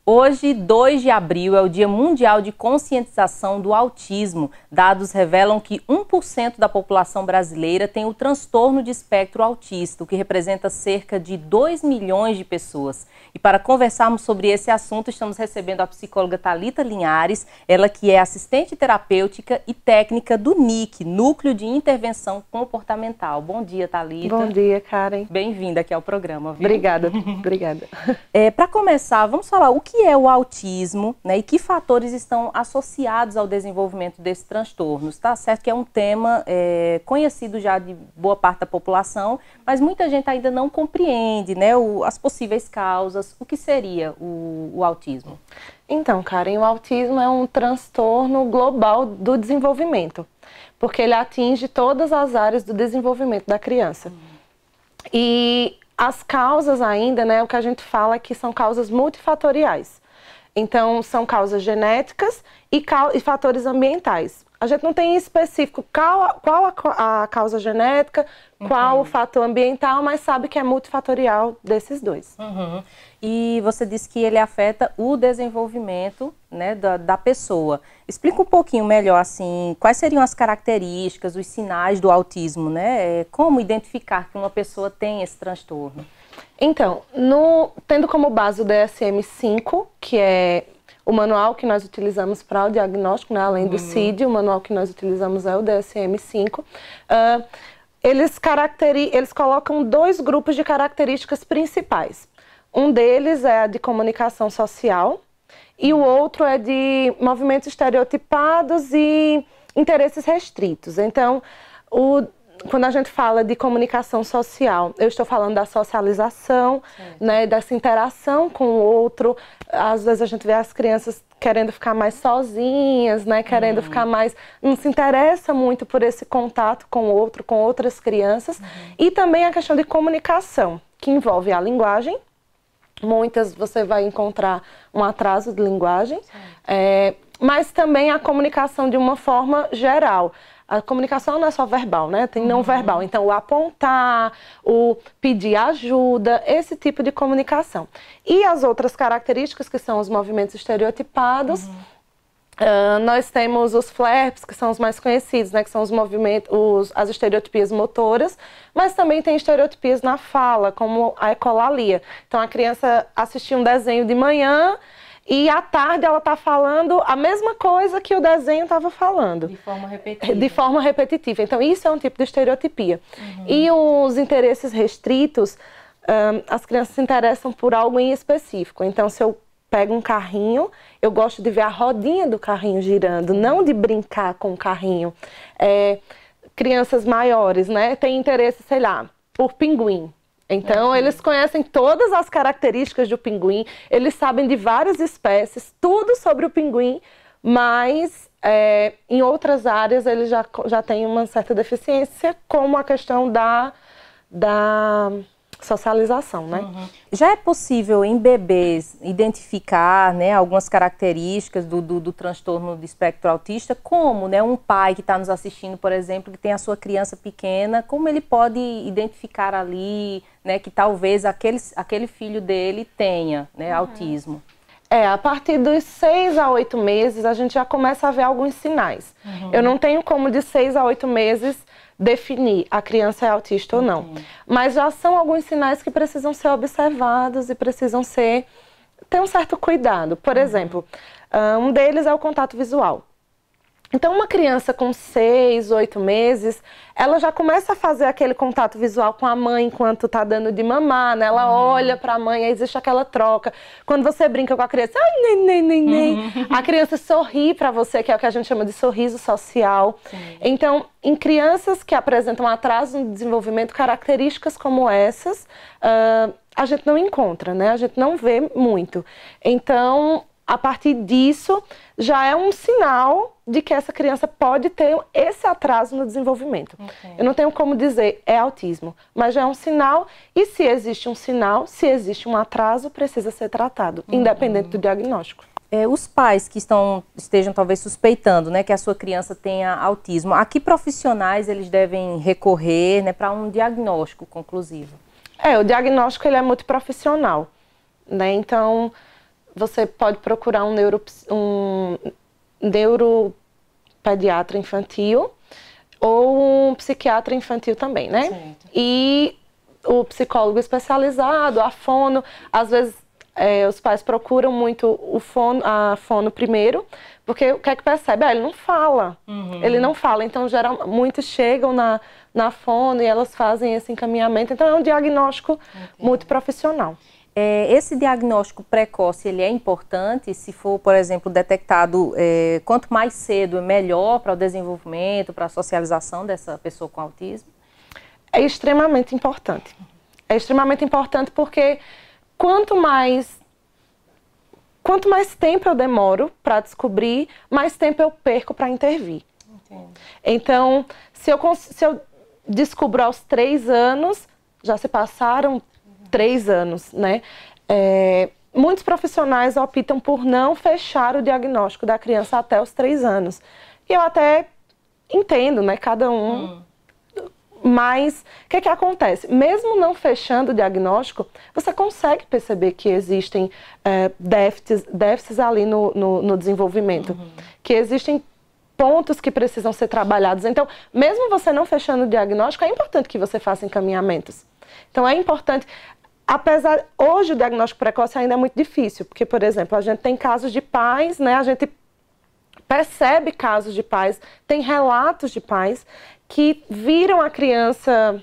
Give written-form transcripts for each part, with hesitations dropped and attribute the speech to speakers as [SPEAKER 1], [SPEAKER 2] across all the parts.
[SPEAKER 1] Hoje, 2 de abril, é o Dia Mundial de Conscientização do Autismo. Dados revelam que 1% da população brasileira tem o transtorno de espectro autista, o que representa cerca de 2 milhões de pessoas. E para conversarmos sobre esse assunto, estamos recebendo a psicóloga Thalita Linhares, ela que é assistente terapêutica e técnica do NIC, Núcleo de Intervenção Comportamental. Bom dia, Thalita.
[SPEAKER 2] Bom dia, Karen.
[SPEAKER 1] Bem-vinda aqui ao programa, viu?
[SPEAKER 2] Obrigada, obrigada.
[SPEAKER 1] Para começar, vamos falar o que é o autismo, né, e que fatores estão associados ao desenvolvimento desses transtornos. Tá certo que é um tema conhecido já de boa parte da população, mas muita gente ainda não compreende, né, as possíveis causas. O que seria o autismo?
[SPEAKER 2] Então, Karen, o autismo é um transtorno global do desenvolvimento, porque ele atinge todas as áreas do desenvolvimento da criança. E as causas ainda, né, o que a gente fala que são causas multifatoriais. Então, são causas genéticas e fatores ambientais. A gente não tem em específico qual a causa genética, qual o fator ambiental, mas sabe que é multifatorial desses dois.
[SPEAKER 1] Uhum. E você disse que ele afeta o desenvolvimento, né, da pessoa. Explica um pouquinho melhor, assim, quais seriam as características, os sinais do autismo, né? Como identificar que uma pessoa tem esse transtorno?
[SPEAKER 2] Então, tendo como base o DSM-5, que é o manual que nós utilizamos para o diagnóstico, né, além do CID, o manual que nós utilizamos é o DSM-5, eles colocam 2 grupos de características principais. Um deles é a de comunicação social e o outro é de movimentos estereotipados e interesses restritos. Então, quando a gente fala de comunicação social, eu estou falando da socialização, né, dessa interação com o outro. Às vezes a gente vê as crianças querendo ficar mais sozinhas, né, querendo ficar mais... não se interessa muito por esse contato com o outro, com outras crianças. E também a questão de comunicação, que envolve a linguagem. Muitas você vai encontrar um atraso de linguagem, mas também a comunicação de uma forma geral. A comunicação não é só verbal, né? Tem não verbal. Então, o apontar, o pedir ajuda, esse tipo de comunicação. E as outras características, que são os movimentos estereotipados, nós temos os flaps, que são os mais conhecidos, né? Que são os movimentos, as estereotipias motoras, mas também tem estereotipias na fala, como a ecolalia. Então, a criança assistiu um desenho de manhã e à tarde ela está falando a mesma coisa que o desenho estava falando.
[SPEAKER 1] De forma repetitiva.
[SPEAKER 2] De forma repetitiva. Então, isso é um tipo de estereotipia. E os interesses restritos, as crianças se interessam por algo em específico. Então, se eu pego um carrinho, eu gosto de ver a rodinha do carrinho girando, não de brincar com o carrinho. Crianças maiores, né, têm interesse, sei lá, por pinguim. Então, eles conhecem todas as características do pinguim, eles sabem de várias espécies, tudo sobre o pinguim, mas em outras áreas eles já têm uma certa deficiência, como a questão da socialização, né?
[SPEAKER 1] Já é possível em bebês identificar, né, algumas características do transtorno de espectro autista, como, né, um pai que está nos assistindo, por exemplo, que tem a sua criança pequena, como ele pode identificar ali, né, que talvez aquele filho dele tenha, né, autismo?
[SPEAKER 2] A partir dos 6 a 8 meses a gente já começa a ver alguns sinais. Eu não tenho como de 6 a 8 meses definir a criança é autista ou não. Mas já são alguns sinais que precisam ser observados e precisam ter um certo cuidado. Por exemplo, um deles é o contato visual. Então, uma criança com 6, 8 meses, ela já começa a fazer aquele contato visual com a mãe enquanto tá dando de mamar, né? Ela olha pra mãe, aí existe aquela troca. Quando você brinca com a criança, ai, nem. A criança sorri pra você, que é o que a gente chama de sorriso social. Então, em crianças que apresentam atraso no desenvolvimento, características como essas, a gente não encontra, né? A gente não vê muito. Então, a partir disso, já é um sinal de que essa criança pode ter esse atraso no desenvolvimento. Eu não tenho como dizer é autismo, mas já é um sinal, e se existe um sinal, se existe um atraso, precisa ser tratado, independente do diagnóstico.
[SPEAKER 1] Os pais que estejam talvez suspeitando, né, que a sua criança tenha autismo, a que profissionais eles devem recorrer, né, para um diagnóstico conclusivo?
[SPEAKER 2] O diagnóstico ele é multiprofissional, né? Então, você pode procurar um neuropediatra infantil ou um psiquiatra infantil também, né?
[SPEAKER 1] Certo.
[SPEAKER 2] E o psicólogo especializado, a fono, às vezes os pais procuram muito a fono primeiro, porque o que é que percebe? Ele não fala. Ele não fala, então muitos chegam na fono e elas fazem esse encaminhamento. Então é um diagnóstico multiprofissional.
[SPEAKER 1] Esse diagnóstico precoce, ele é importante se for, por exemplo, detectado quanto mais cedo, melhor para o desenvolvimento, para a socialização dessa pessoa com autismo?
[SPEAKER 2] É extremamente importante. É extremamente importante porque quanto mais tempo eu demoro para descobrir, mais tempo eu perco para intervir. Entendo. Então, se eu descubro aos 3 anos, já se passaram 3 anos, né? Muitos profissionais optam por não fechar o diagnóstico da criança até os 3 anos. E eu até entendo, né? Cada um. Mas o que acontece? Mesmo não fechando o diagnóstico, você consegue perceber que existem déficits ali no desenvolvimento. Que existem pontos que precisam ser trabalhados. Então, mesmo você não fechando o diagnóstico, é importante que você faça encaminhamentos. Então, é importante... Hoje o diagnóstico precoce ainda é muito difícil, porque, por exemplo, a gente tem casos de pais, né? A gente percebe casos de pais, tem relatos de pais que viram a criança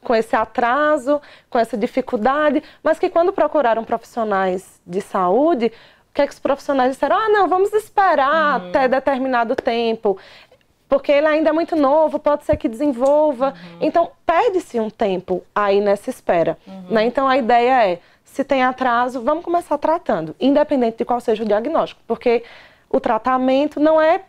[SPEAKER 2] com esse atraso, com essa dificuldade, mas que quando procuraram profissionais de saúde, o que é que os profissionais disseram? Ah, não, vamos esperar até determinado tempo, porque ele ainda é muito novo, pode ser que desenvolva. Então, perde-se um tempo aí nessa espera. Né? Então, a ideia é, se tem atraso, vamos começar tratando, independente de qual seja o diagnóstico, porque o tratamento não é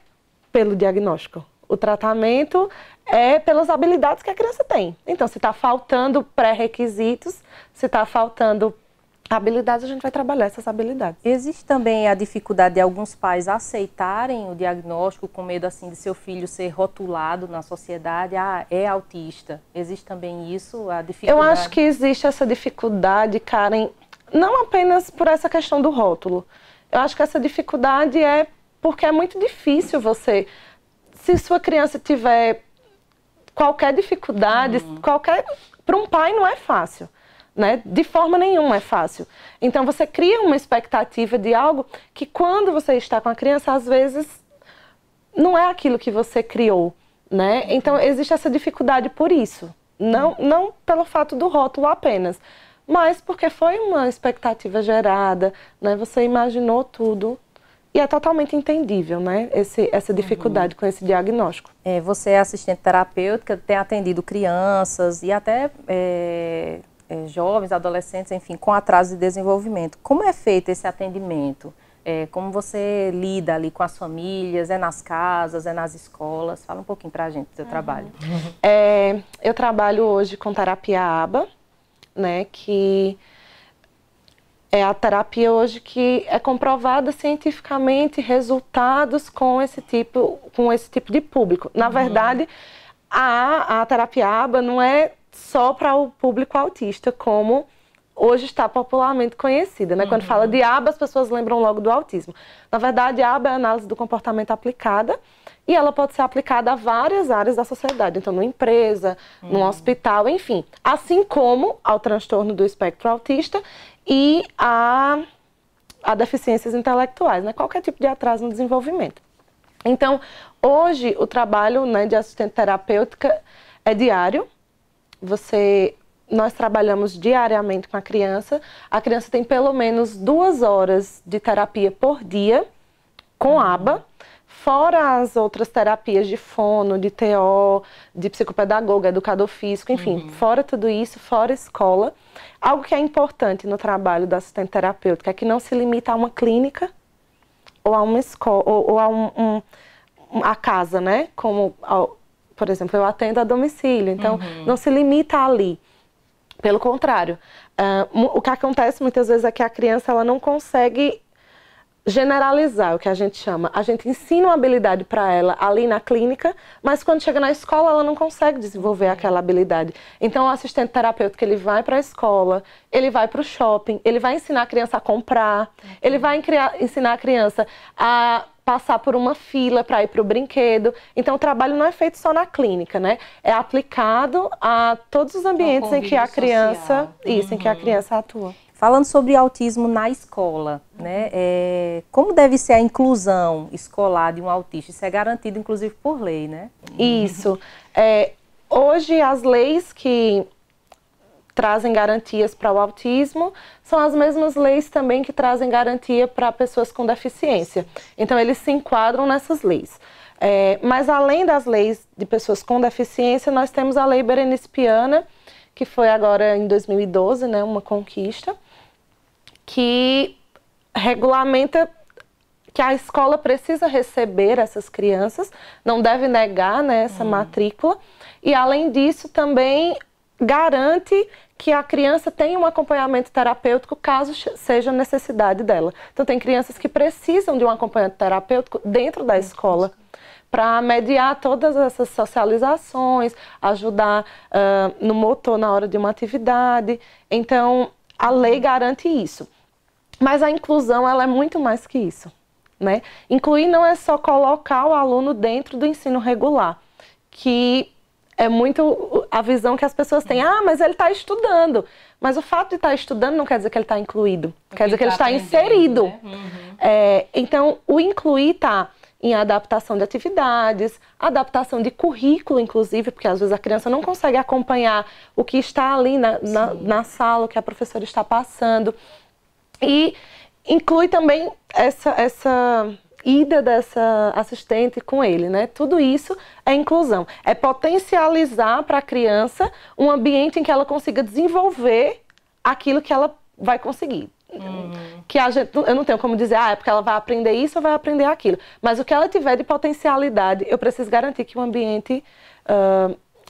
[SPEAKER 2] pelo diagnóstico. O tratamento é pelas habilidades que a criança tem. Então, se está faltando pré-requisitos, se está faltando habilidades, a gente vai trabalhar essas habilidades.
[SPEAKER 1] Existe também a dificuldade de alguns pais aceitarem o diagnóstico com medo assim de seu filho ser rotulado na sociedade, é autista. Existe também isso, a dificuldade?
[SPEAKER 2] Eu acho que existe essa dificuldade, Karen, não apenas por essa questão do rótulo. Eu acho que essa dificuldade é porque é muito difícil você... Se sua criança tiver qualquer dificuldade, para um pai não é fácil, né? De forma nenhuma é fácil. Então você cria uma expectativa de algo que quando você está com a criança, às vezes não é aquilo que você criou, né? Então existe essa dificuldade por isso, não pelo fato do rótulo apenas, mas porque foi uma expectativa gerada, né? Você imaginou tudo. E é totalmente entendível, né, essa dificuldade com esse diagnóstico.
[SPEAKER 1] Você é assistente terapêutica, tem atendido crianças e até jovens, adolescentes, enfim, com atraso de desenvolvimento. Como é feito esse atendimento? Como você lida ali com as famílias? É nas casas, é nas escolas? Fala um pouquinho pra gente do seu trabalho.
[SPEAKER 2] Eu trabalho hoje com terapia ABA, né, que... É a terapia hoje que é comprovada cientificamente resultados com esse tipo de público. Na verdade, a terapia ABA não é só para o público autista, como hoje está popularmente conhecida, né? Quando fala de ABA, as pessoas lembram logo do autismo. Na verdade, a ABA é a análise do comportamento aplicada e ela pode ser aplicada a várias áreas da sociedade. Então, numa empresa, num hospital, enfim. Assim como ao transtorno do espectro autista e a deficiências intelectuais, né? Qualquer tipo de atraso no desenvolvimento. Então, hoje, o trabalho, né, de assistente terapêutica é diário. Nós trabalhamos diariamente com a criança. A criança tem pelo menos 2 horas de terapia por dia com ABA, fora as outras terapias de fono, de TO, de psicopedagogo, educador físico, enfim, fora tudo isso, fora escola. Algo que é importante no trabalho da assistente terapêutica é que não se limita a uma clínica ou a uma escola, ou a casa, né? Como, por exemplo, eu atendo a domicílio, então não se limita ali. Pelo contrário, o que acontece muitas vezes é que a criança ela não consegue generalizar, o que a gente chama. A gente ensina uma habilidade para ela ali na clínica, mas quando chega na escola ela não consegue desenvolver aquela habilidade. Então o assistente terapêutico, ele vai para a escola, ele vai para o shopping, ele vai ensinar a criança a comprar, ele vai ensinar a criança a passar por uma fila para ir para o brinquedo. Então o trabalho não é feito só na clínica, né? É aplicado a todos os ambientes em que a criança, em que a criança atua.
[SPEAKER 1] Falando sobre autismo na escola, né? Como deve ser a inclusão escolar de um autista? Isso é garantido, inclusive, por lei, né?
[SPEAKER 2] Isso. Hoje, as leis que trazem garantias para o autismo são as mesmas leis também que trazem garantia para pessoas com deficiência. Então, eles se enquadram nessas leis. Mas, além das leis de pessoas com deficiência, nós temos a Lei Berenice Piana, que foi agora em 2012, né, uma conquista, que regulamenta que a escola precisa receber essas crianças, não deve negar, né, essa matrícula, e além disso também garante que a criança tenha um acompanhamento terapêutico caso seja necessidade dela. Então tem crianças que precisam de um acompanhamento terapêutico dentro da escola, para mediar todas essas socializações, ajudar no motor na hora de uma atividade. Então, a lei garante isso. Mas a inclusão, ela é muito mais que isso, né? Incluir não é só colocar o aluno dentro do ensino regular, que é muito a visão que as pessoas têm. Ah, mas ele está estudando. Mas o fato de estar estudando não quer dizer que ele está incluído. Quer dizer que ele está inserido. Né? Então, o incluir está em adaptação de atividades, adaptação de currículo, inclusive, porque às vezes a criança não consegue acompanhar o que está ali na sala, o que a professora está passando. E inclui também essa ida dessa assistente com ele, né? Tudo isso é inclusão. É potencializar para a criança um ambiente em que ela consiga desenvolver aquilo que ela vai conseguir. Que eu não tenho como dizer, é porque ela vai aprender isso ou vai aprender aquilo. Mas o que ela tiver de potencialidade, eu preciso garantir que o ambiente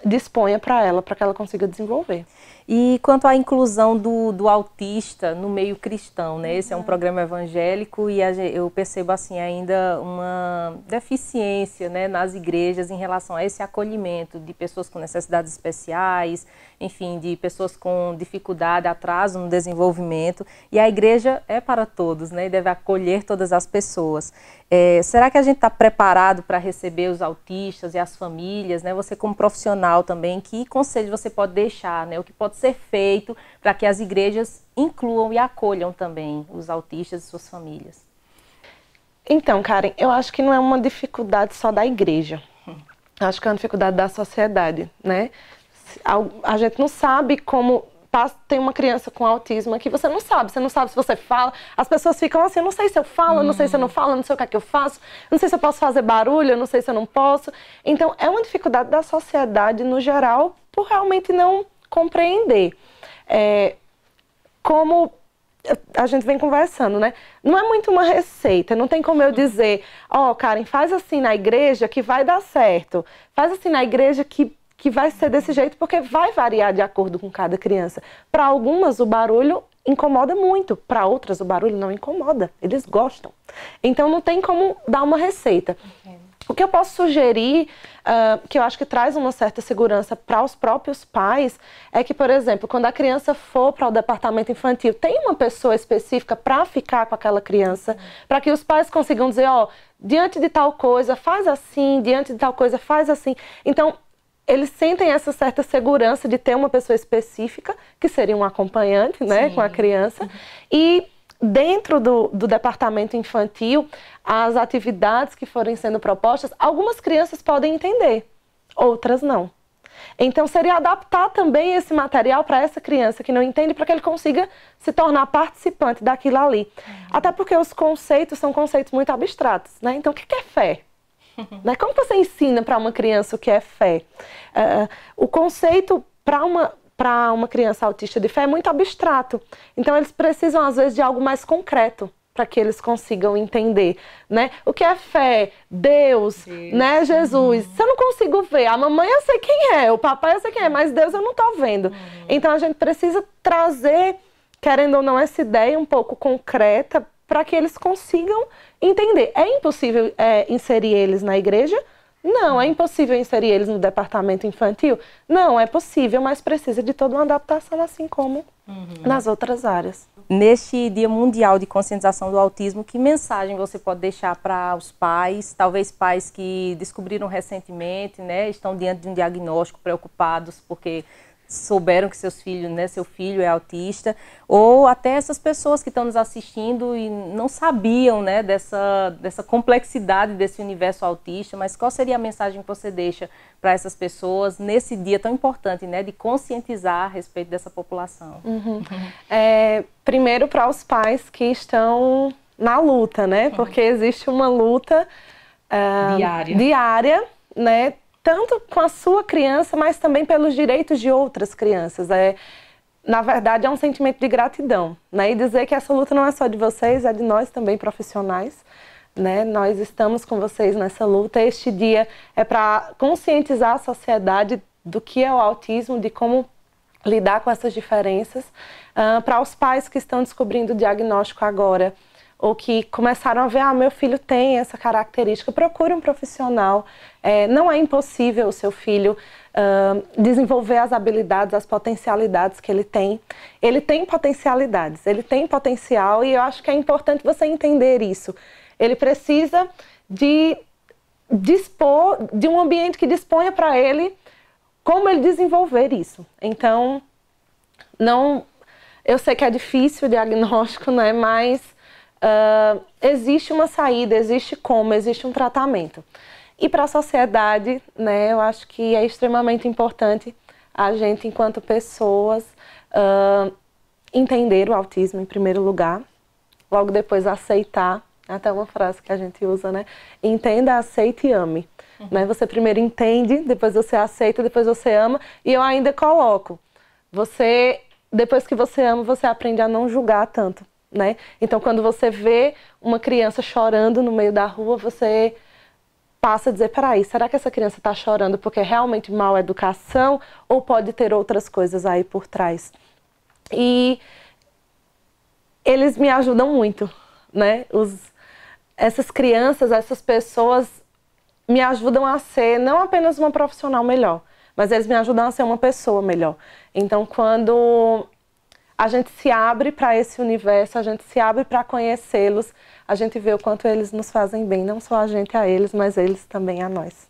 [SPEAKER 2] disponha para ela, para que ela consiga desenvolver.
[SPEAKER 1] E quanto à inclusão do autista no meio cristão, né? Esse é um programa evangélico e eu percebo assim ainda uma deficiência, né, nas igrejas em relação a esse acolhimento de pessoas com necessidades especiais, enfim, de pessoas com dificuldade, atraso no desenvolvimento. E a igreja é para todos, né? E deve acolher todas as pessoas. Será que a gente está preparado para receber os autistas e as famílias, né? Você como profissional também, que conselho você pode deixar, né? O que pode ser feito para que as igrejas incluam e acolham também os autistas e suas famílias?
[SPEAKER 2] Então, Karen, eu acho que não é uma dificuldade só da igreja. Acho que é uma dificuldade da sociedade, né? A gente não sabe como... Tem uma criança com autismo aqui, você não sabe se você fala, as pessoas ficam assim, eu não sei se eu falo, eu não sei se eu não falo, eu não sei o que é que eu faço, eu não sei se eu posso fazer barulho, eu não sei se eu não posso. Então, é uma dificuldade da sociedade no geral por realmente não compreender. Como a gente vem conversando, né? Não é muito uma receita, não tem como eu dizer, Karen, faz assim na igreja que vai dar certo, faz assim na igreja que vai ser desse jeito, porque vai variar de acordo com cada criança. Para algumas, o barulho incomoda muito. Para outras, o barulho não incomoda. Eles gostam. Então, não tem como dar uma receita. O que eu posso sugerir, que eu acho que traz uma certa segurança para os próprios pais, é que, por exemplo, quando a criança for para o departamento infantil, tem uma pessoa específica para ficar com aquela criança, para que os pais consigam dizer, diante de tal coisa, faz assim, diante de tal coisa, faz assim. Então, eles sentem essa certa segurança de ter uma pessoa específica, que seria um acompanhante, né, com a criança. E dentro do departamento infantil, as atividades que forem sendo propostas, algumas crianças podem entender, outras não. Então, seria adaptar também esse material para essa criança que não entende, para que ele consiga se tornar participante daquilo ali. Até porque os conceitos são conceitos muito abstratos, né? Então, o que é fé? Como você ensina para uma criança o que é fé? O conceito para uma criança autista de fé é muito abstrato. Então, eles precisam, às vezes, de algo mais concreto para que eles consigam entender, né? O que é fé? Deus, né? Jesus. Se eu não consigo ver, a mamãe eu sei quem é, o papai eu sei quem é, mas Deus eu não estou vendo. Então, a gente precisa trazer, querendo ou não, essa ideia um pouco concreta para que eles consigam entender. É impossível inserir eles na igreja? Não. É impossível inserir eles no departamento infantil? Não, é possível, mas precisa de toda uma adaptação, assim como nas outras áreas.
[SPEAKER 1] Neste Dia Mundial de Conscientização do Autismo, que mensagem você pode deixar para os pais, talvez pais que descobriram recentemente, né, estão diante de um diagnóstico, preocupados porque souberam que seus filhos, né, seu filho é autista, ou até essas pessoas que estão nos assistindo e não sabiam, né, dessa complexidade desse universo autista, mas qual seria a mensagem que você deixa para essas pessoas nesse dia tão importante, né, de conscientizar a respeito dessa população?
[SPEAKER 2] Primeiro para os pais que estão na luta, né, porque existe uma luta diária, né, tanto com a sua criança, mas também pelos direitos de outras crianças. Na verdade, é um sentimento de gratidão, né? E dizer que essa luta não é só de vocês, é de nós também, profissionais, né? Nós estamos com vocês nessa luta. Este dia é para conscientizar a sociedade do que é o autismo, de como lidar com essas diferenças. Para os pais que estão descobrindo o diagnóstico agora, ou que começaram a ver, meu filho tem essa característica, procure um profissional. Não é impossível o seu filho desenvolver as habilidades, as potencialidades que ele tem. Ele tem potencialidades, ele tem potencial e eu acho que é importante você entender isso. Ele precisa de dispor de um ambiente que disponha para ele como ele desenvolver isso. Então, eu sei que é difícil o diagnóstico, né, mas existe uma saída, existe um tratamento. E para a sociedade, né, eu acho que é extremamente importante a gente, enquanto pessoas, entender o autismo em primeiro lugar, logo depois aceitar, até uma frase que a gente usa, né? Entenda, aceite e ame. Né? Você primeiro entende, depois você aceita, depois você ama, e eu ainda coloco, depois que você ama, você aprende a não julgar tanto. Né? Então, quando você vê uma criança chorando no meio da rua, você passa a dizer, peraí, será que essa criança está chorando porque é realmente mal educação ou pode ter outras coisas aí por trás? E eles me ajudam muito, né? Essas crianças, essas pessoas me ajudam a ser não apenas uma profissional melhor, mas eles me ajudam a ser uma pessoa melhor. Então, quando a gente se abre para esse universo, a gente se abre para conhecê-los, a gente vê o quanto eles nos fazem bem, não só a gente a eles, mas eles também a nós.